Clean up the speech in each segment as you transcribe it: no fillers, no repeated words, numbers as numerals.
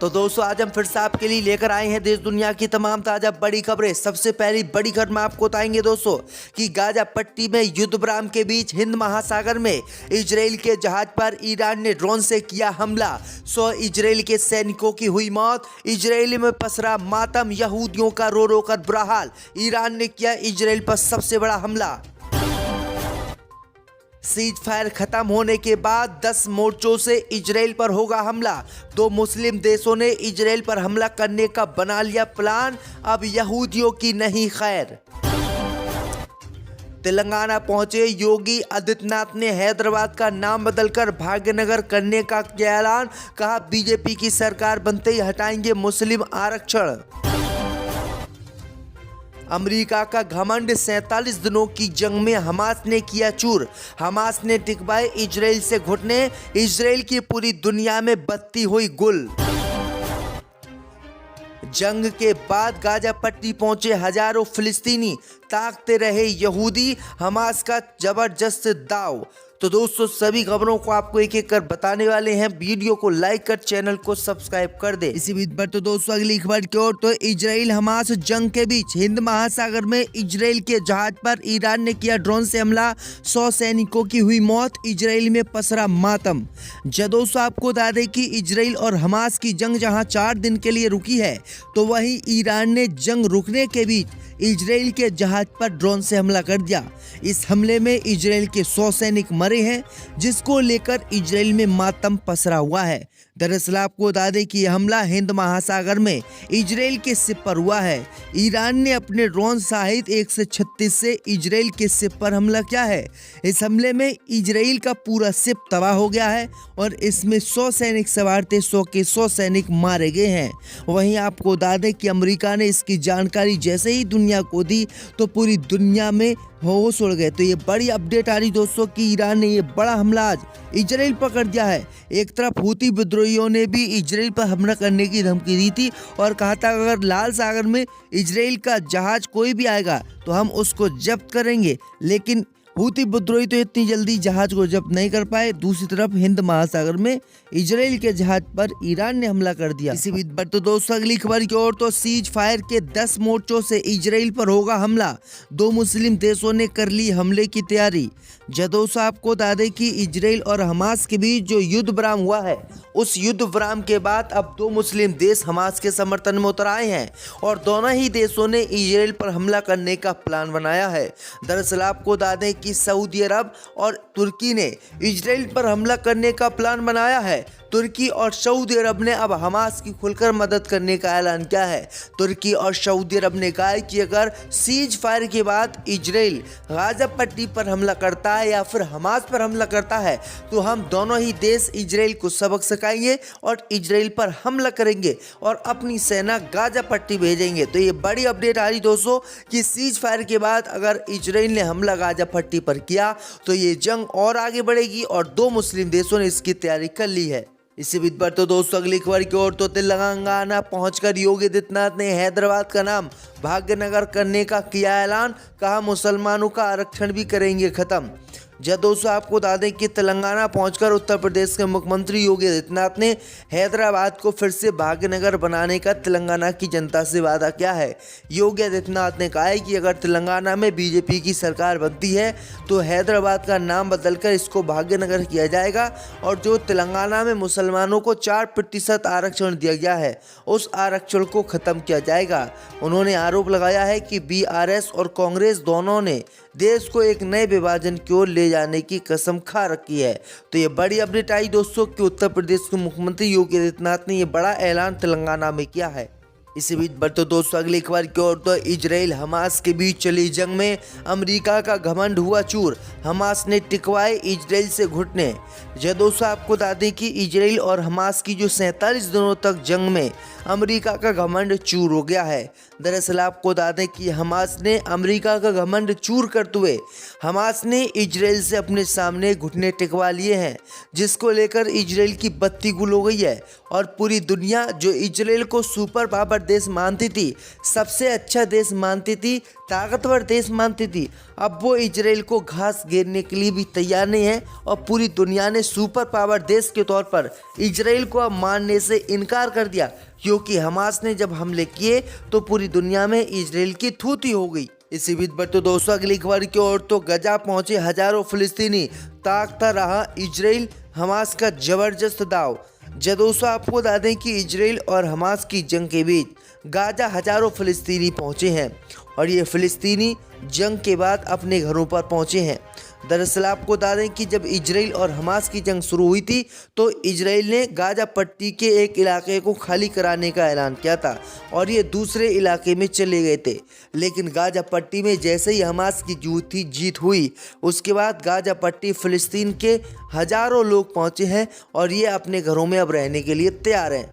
तो दोस्तों आज हम फिर से आपके लिए लेकर आए हैं देश दुनिया की तमाम ताजा बड़ी खबरें। सबसे पहली बड़ी खबर में आपको बताएंगे दोस्तों कि गाजा पट्टी में युद्ध विराम के बीच हिंद महासागर में इजराइल के जहाज पर ईरान ने ड्रोन से किया हमला। 100 इजराइल के सैनिकों की हुई मौत। इजराइल में पसरा मातम, यहूदियों का रो रो कर बुरा हाल। ईरान ने किया इजराइल पर सबसे बड़ा हमला। सीज फायर खत्म होने के बाद 10 मोर्चों से इजराइल पर होगा हमला। 2 मुस्लिम देशों ने इजराइल पर हमला करने का बना लिया प्लान। अब यहूदियों की नहीं खैर। तेलंगाना पहुंचे योगी आदित्यनाथ ने हैदराबाद का नाम बदलकर भाग्यनगर करने का किया ऐलान। कहा बीजेपी की सरकार बनते ही हटाएंगे मुस्लिम आरक्षण। अमेरिका का घमंड, 47 दिनों की जंग में हमास ने किया चूर। हमास ने टिकवाए इजराइल से घुटने। इजराइल की पूरी दुनिया में बत्ती हुई गुल। जंग के बाद गाजा पट्टी पहुंचे हजारों फिलिस्तीनी, ताकते रहे यहूदी। हमास का जबरदस्त दाव। तो दोस्तों सभी खबरों को आपको एक एक कर बताने वाले हैं। वीडियो को लाइक कर चैनल को सब्सक्राइब कर दे। इसी बीच पर तो दोस्तों अगली खबर की ओर, तो इजराइल हमास जंग के बीच हिंद महासागर में इजराइल के जहाज पर ईरान ने किया ड्रोन से हमला। 100 सैनिकों की हुई मौत। इजराइल में पसरा मातम। दोस्तों आपको बता दें कि इजराइल और हमास की जंग जहां 4 दिन के लिए रुकी है, तो वहीं ईरान ने जंग रुकने के बीच इजराइल के जहाज पर ड्रोन से हमला कर दिया। इस हमले में इजराइल के 100 सैनिक मरे हैं, जिसको लेकर इजराइल में मातम पसरा हुआ है। दरअसल आपको बता दें कि यह हमला हिंद महासागर में इजराइल के शिप पर हुआ है। ईरान ने अपने ड्रोन सहित 136 से इजराइल के शिप पर हमला किया है। इस हमले में इजराइल का पूरा शिप तबाह हो गया है और इसमें 100 सैनिक सवार थे। 100 के 100 सैनिक मारे गए हैं। वहीं आपको बता दें कि अमेरिका ने इसकी जानकारी जैसे ही दुनिया को दी, तो पूरी दुनिया में होश उड़ गए। तो ये बड़ी अपडेट आ रही दोस्तों कि ईरान ने ये बड़ा हमला आज इजराइल पर कर दिया है। एक तरफ हूती विद्रोहियों ने भी इजराइल पर हमला करने की धमकी दी थी और कहा था अगर लाल सागर में इजराइल का जहाज कोई भी आएगा तो हम उसको जब्त करेंगे, लेकिन हूती विद्रोही तो इतनी जल्दी जहाज को जब्त नहीं कर पाए। दूसरी तरफ हिंद महासागर में इजराइल के जहाज पर ईरान ने हमला कर दिया। इसी बीच पर तो दोस्तों अगली खबर की ओर, तो सीज फायर के 10 मोर्चों से इजराइल पर होगा हमला। 2 मुस्लिम देशों ने कर ली हमले की तैयारी। दोस्तों आपको बता दें कि इजराइल और हमास के बीच जो युद्ध विराम हुआ है, उस युद्ध विराम के बाद अब 2 मुस्लिम देश हमास के समर्थन में उतर आए हैं और दोनों ही देशों ने इजराइल पर हमला करने का प्लान बनाया है। दरअसल आपको बता दें कि सऊदी अरब और तुर्की ने इजराइल पर हमला करने का प्लान बनाया है। तुर्की और सऊदी अरब ने अब हमास की खुलकर मदद करने का ऐलान किया है। तुर्की और सऊदी अरब ने कहा है कि अगर सीज फायर के बाद इजराइल गाजा पट्टी पर हमला करता है या फिर हमास पर हमला करता है, तो हम दोनों ही देश इजराइल को सबक सिखाएंगे और इजराइल पर हमला करेंगे और अपनी सेना गाजा पट्टी भेजेंगे। तो ये बड़ी अपडेट आ रही दोस्तों कि सीज फायर के बाद अगर इजराइल ने हमला गाजा पट्टी पर किया तो ये जंग और आगे बढ़ेगी और 2 मुस्लिम देशों ने इसकी तैयारी कर ली है। इसी बीच पर तो दोस्तों अगली खबर की ओर, तो तेलंगाना पहुंचकर योगी आदित्यनाथ ने हैदराबाद का नाम भाग्यनगर करने का किया ऐलान। कहा मुसलमानों का आरक्षण भी करेंगे खत्म। दोस्तों आपको बता दें कि तेलंगाना पहुंचकर उत्तर प्रदेश के मुख्यमंत्री योगी आदित्यनाथ ने हैदराबाद को फिर से भाग्यनगर बनाने का तेलंगाना की जनता से वादा किया है। योगी आदित्यनाथ ने कहा है कि अगर तेलंगाना में बीजेपी की सरकार बनती है तो हैदराबाद का नाम बदलकर इसको भाग्यनगर किया जाएगा और जो तेलंगाना में मुसलमानों को 4% आरक्षण दिया गया है, उस आरक्षण को खत्म किया जाएगा। उन्होंने आरोप लगाया है कि बीआरएस और कांग्रेस दोनों ने देश को एक नए विभाजन की ओर ले जाने की कसम खा रखी है। तो ये बड़ी अपडेट आई दोस्तों कि उत्तर प्रदेश के मुख्यमंत्री योगी आदित्यनाथ ने ये बड़ा ऐलान तेलंगाना में किया है। इसी बीच पर तो दोस्तों अगली खबर की ओर, तो इजराइल हमास के बीच चली जंग में अमेरिका का घमंड हुआ चूर। हमास ने टिकवाए इजराइल से घुटने। दोस्तों आपको बता दें कि इजराइल और हमास की जो 47 दिनों तक जंग में अमेरिका का घमंड चूर हो गया है। दरअसल आपको बता दें कि हमास ने अमेरिका का घमंड चूर करते हुए हमास ने इजराइल से अपने सामने घुटने टिकवा लिए हैं, जिसको लेकर इजराइल की बत्ती गुल हो गई है और पूरी दुनिया जो इजराइल को सुपर पावर देश मानती थी, सबसे अच्छा देश मानती थी, ताकतवर देश मानती थी, अब वो इजराइल को घास घेरने के लिए भी तैयार नहीं है और पूरी दुनिया ने सुपर पावर देश के तौर पर इजराइल को अब मानने से इनकार कर दिया, क्योंकि हमास ने जब हमले किए तो पूरी दुनिया में इजराइल की थूती हो गई। इसी बीच पर तो दोस्तों अगली खबर की ओर तो गजा पहुंचे हजारों फिलिस्तीनी, ताकता रहा इजराइल हमास का जबरदस्त दाव। दोस्तों आपको बता दें कि इजराइल और हमास की जंग के बीच गाजा हजारों फिलिस्तीनी पहुंचे हैं और ये फिलिस्तीनी जंग के बाद अपने घरों पर पहुंचे हैं। दरअसल आपको बता दें कि जब इजराइल और हमास की जंग शुरू हुई थी तो इजराइल ने गाजा पट्टी के एक इलाके को खाली कराने का ऐलान किया था और ये दूसरे इलाके में चले गए थे, लेकिन गाजा पट्टी में जैसे ही हमास की जीत हुई उसके बाद गाजा पट्टी फिलिस्तीन के हजारों लोग पहुंचे हैं और ये अपने घरों में अब रहने के लिए तैयार हैं।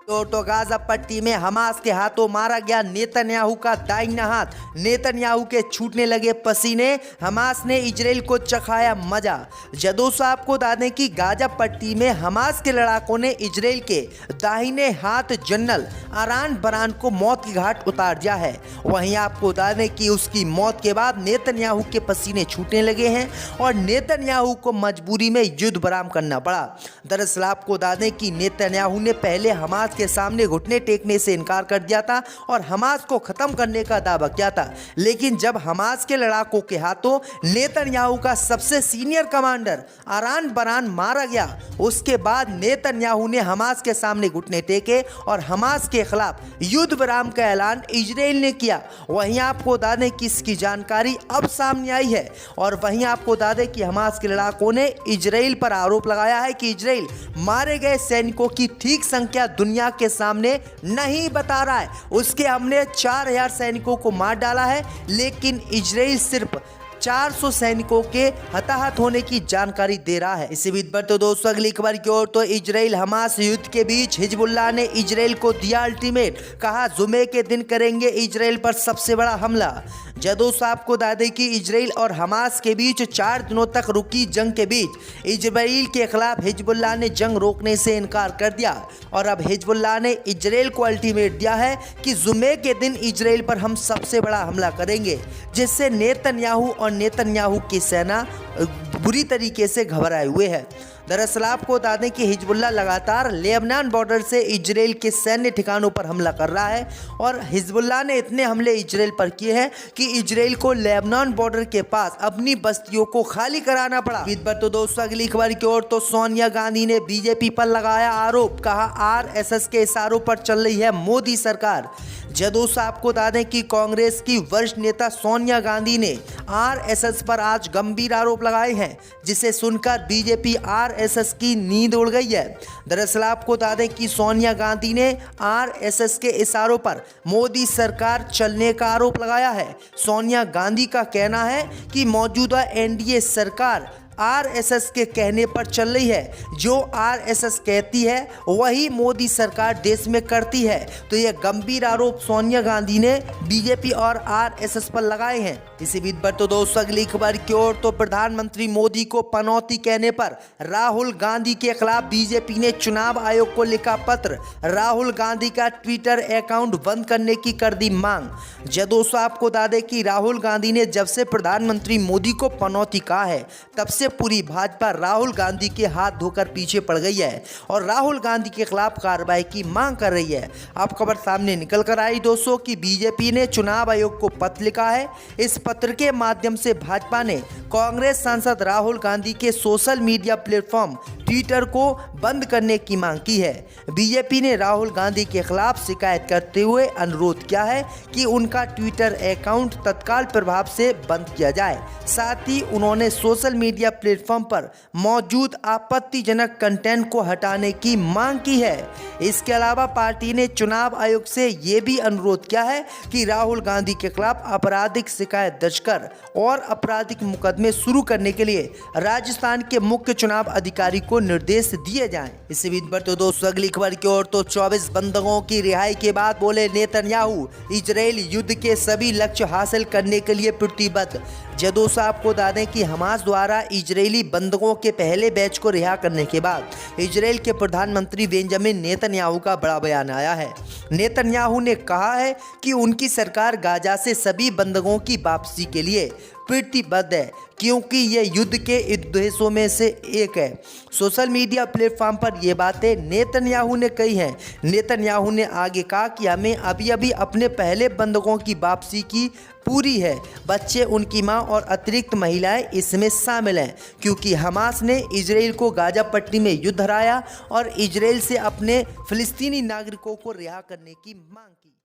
तो गाजा पट्टी में हमास के हाथों मारा गया नेतन्याहू का दाहिना हाथ, नेतन्याहू के छूटने लगे पसीने, हमास ने इजराइल को चखाया मजा। दोस्तों आपको बता दें कि गाजा पट्टी में हमास के लड़ाकों ने इजराइल के दाहिने हाथ जनरल अरान बरान को मौत की घाट उतार दिया है। वहीं आपको बता दें कि उसकी मौत के बाद नेतन्याहू के पसीने छूटने लगे हैं और नेतन्याहू को मजबूरी में युद्ध विराम करना पड़ा। दरअसल आपको बता दें कि नेतन्याहू ने पहले हमास के सामने घुटने टेकने से इनकार कर दिया था और हमास को खत्म करने का दावा किया था, लेकिन जब हमास के लड़ाकों के हाथों नेतन्याहू का सबसे सीनियर कमांडर अरान बरान मारा गया, उसके बाद नेतन्याहू ने हमास के सामने घुटने टेके और हमास के खिलाफ युद्ध विराम का ऐलान इजराइल ने किया। वहीं आपको बता दें कि इसकी जानकारी अब सामने आई है और वहीं आपको बता दें कि हमास के लड़ाकों ने इजराइल पर आरोप लगाया है कि इजराइल मारे गए सैनिकों की ठीक संख्या दुनिया के सामने नहीं बता रहा है। उसके हमने 4000 सैनिकों को मार डाला है, लेकिन इजराइल सिर्फ 400 सैनिकों के हताहत होने की जानकारी दे रहा है। इसी बीच पर तो दोस्तों अगली खबर की ओर तो इजराइल हमास युद्ध के बीच हिजबुल्लाह ने इजराइल को दिया अल्टीमेट, कहा जुमे के दिन करेंगे इजराइल पर सबसे बड़ा हमला। दोस्तों आपको बता दें कि इजराइल और हमास के बीच 4 दिनों तक रुकी जंग के बीच इजराइल के खिलाफ हिजबुल्लाह ने जंग रोकने से इनकार कर दिया और अब हिजबुल्लाह ने इजराइल को अल्टीमेट दिया है कि जुमे के दिन इजराइल पर हम सबसे बड़ा हमला करेंगे, जिससे नेतन्याहू और नेतन्याहू की सेना बुरी तरीके से घबराए हुए है। दरअसल आपको बता दें कि हिजबुल्लाह लगातार लेबनान बॉर्डर से इजराइल के सैन्य ठिकानों पर हमला कर रहा है और हिजबुल्लाह ने इतने हमले इजराइल पर किए हैं कि इजराइल को लेबनान बॉर्डर के पास अपनी बस्तियों को खाली कराना पड़ा। इस पर तो दोस्तों अगली खबर की ओर तो सोनिया गांधी ने बीजेपी पर लगाया आरोप, कहा आरएसएस के इशारों पर चल रही है मोदी सरकार। दोस्तों आपको बता दें कि कांग्रेस की वरिष्ठ नेता सोनिया गांधी ने आरएसएस पर आज गंभीर आरोप लगाए हैं, जिसे सुनकर बीजेपी आरएसएस की नींद उड़ गई है। दरअसल आपको बता दें कि सोनिया गांधी ने आरएसएस के इशारों पर मोदी सरकार चलने का आरोप लगाया है। सोनिया गांधी का कहना है कि मौजूदा एनडीए सरकार आरएसएस के कहने पर चल रही है, जो आरएसएस कहती है वही मोदी सरकार देश में करती है। तो यह गंभीर आरोप सोनिया गांधी ने बीजेपी और आरएसएस पर लगाए हैं। इसी बीच पर तो दोस्तों अगली खबर की ओर तो प्रधानमंत्री मोदी को पनौती कहने पर राहुल गांधी के खिलाफ बीजेपी ने चुनाव आयोग को लिखा पत्र, राहुल गांधी का ट्विटर अकाउंट बंद करने की कर दी मांग। दोस्तों आपको बता दें कि राहुल गांधी ने जब से प्रधानमंत्री मोदी को पनौती कहा है तब से पूरी भाजपा राहुल गांधी के हाथ धोकर पीछे पड़ गई है और राहुल गांधी के खिलाफ कार्रवाई की मांग कर रही है। अब खबर सामने निकल कर आई दोस्तों कि बीजेपी ने चुनाव आयोग को पत्र लिखा है। इस पत्र के माध्यम से भाजपा ने कांग्रेस सांसद राहुल गांधी के सोशल मीडिया प्लेटफॉर्म ट्विटर को बंद करने की मांग की है। बीजेपी ने राहुल गांधी के खिलाफ शिकायत करते हुए अनुरोध किया है कि उनका ट्विटर अकाउंट तत्काल प्रभाव से बंद किया जाए। साथ ही उन्होंने सोशल मीडिया प्लेटफॉर्म पर मौजूद आपत्तिजनक कंटेंट को हटाने की मांग की है। इसके अलावा पार्टी ने चुनाव आयोग से ये भी अनुरोध किया है कि राहुल गांधी के खिलाफ आपराधिक शिकायत दर्ज कर और आपराधिक मुकदमे शुरू करने के लिए राजस्थान के मुख्य चुनाव अधिकारी को को निर्देश दिए जाएं। इसी बीच बढ़ते दोस्तों अगली खबर की ओर, तो 24 बंधकों की रिहाई के बाद बोले नेतन्याहू, इजराइल युद्ध के सभी लक्ष्य हासिल करने के लिए प्रतिबद्ध। दोस्तों आपको बता दें कि हमास द्वारा इजरायली बंधकों के पहले बैच को रिहा करने के बाद इजराइल के प्रधानमंत्री बेंजामिन नेतन्याहू का बड़ा बयान आया है। नेतन्याहू ने कहा है कि उनकी सरकार गाजा से सभी बंधकों की वापसी के लिए प्रतिबद्ध है, क्योंकि यह युद्ध के उद्देश्यों में से एक है। सोशल मीडिया प्लेटफॉर्म पर यह बातें नेतन्याहू ने कही हैं। नेतन्याहू ने आगे कहा कि हमें अभी अभी अपने पहले बंधकों की वापसी की पूरी है। बच्चे, उनकी मां और अतिरिक्त महिलाएं इसमें शामिल हैं, क्योंकि हमास ने इजराइल को गाजा पट्टी में युद्ध हराया और इजराइल से अपने फिलिस्तीनी नागरिकों को रिहा करने की मांग की।